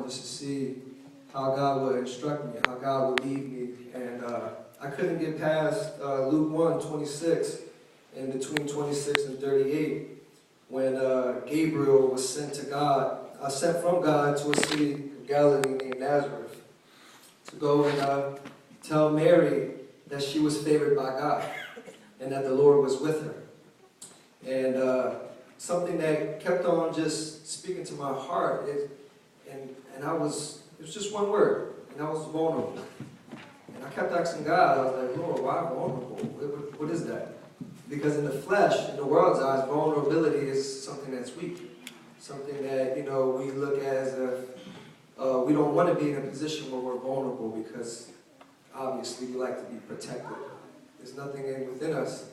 born just to see how God would instruct me, how God would lead me. And I couldn't get past Luke 1:26 and between 26 and 38 when Gabriel was sent from God to a city of Galilee named Nazareth to go and tell Mary that she was favored by God and that the Lord was with her. And something that kept on just speaking to my heart it was just one word, and I was vulnerable. And I kept asking God, I was like, Lord, why vulnerable? What is that? Because in the flesh, in the world's eyes, vulnerability is something that's weak. Something that, we look at as if we don't want to be in a position where we're vulnerable because obviously we like to be protected. There's nothing within us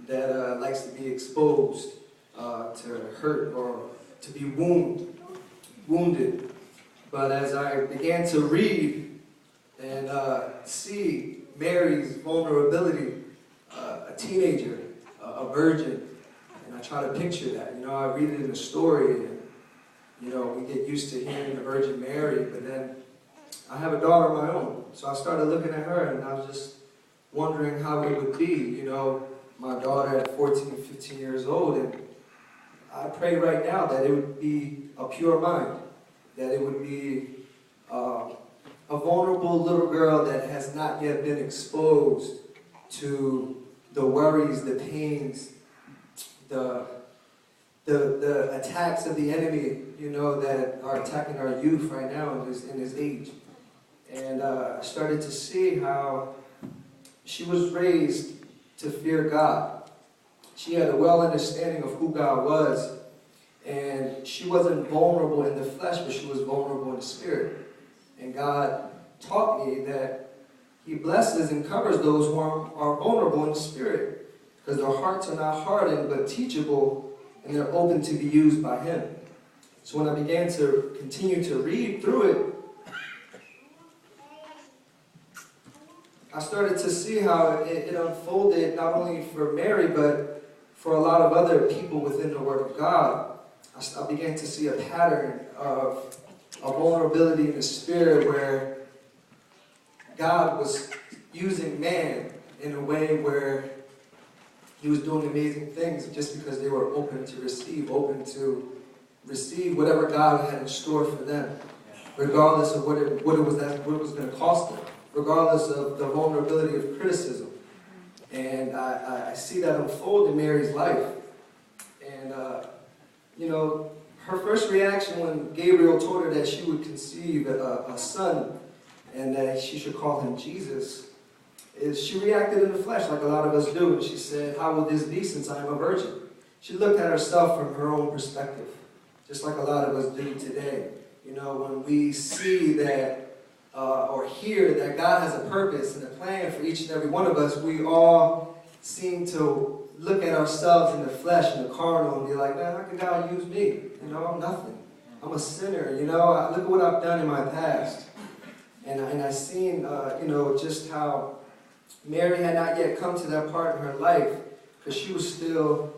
that likes to be exposed to hurt or to be wounded. But as I began to read and see Mary's vulnerability, a teenager, a virgin, and I try to picture that. I read it in a story, and we get used to hearing the Virgin Mary, but then I have a daughter of my own, so I started looking at her, and I was just wondering how it would be. My daughter at 14, 15 years old, and I pray right now that it would be a pure mind, that it would be a vulnerable little girl that has not yet been exposed to the worries, the pains, the attacks of the enemy, that are attacking our youth right now in this age. And I started to see how she was raised to fear God. She had a well understanding of who God was, and she wasn't vulnerable in the flesh, but she was vulnerable in the spirit. And God taught me that He blesses and covers those who are vulnerable in the spirit, because their hearts are not hardened but teachable, and they're open to be used by Him. So when I began to continue to read through it, I started to see how it unfolded not only for Mary, but for a lot of other people within the Word of God. I began to see a pattern of a vulnerability in the spirit where God was using man in a way where He was doing amazing things just because they were open to receive whatever God had in store for them, regardless of what it was going to cost them, regardless of the vulnerability of criticism. And I see that unfold in Mary's life. And, her first reaction when Gabriel told her that she would conceive a son and that she should call him Jesus, is she reacted in the flesh like a lot of us do. And she said, how will this be since I am a virgin? She looked at herself from her own perspective, just like a lot of us do today. When we see that or hear that God has a purpose and a plan for each and every one of us, we all seem to look at ourselves in the flesh and the carnal and be like, man, how can God use me? I'm nothing. I'm a sinner. Look at what I've done in my past. And I've seen, just how Mary had not yet come to that part in her life because she was still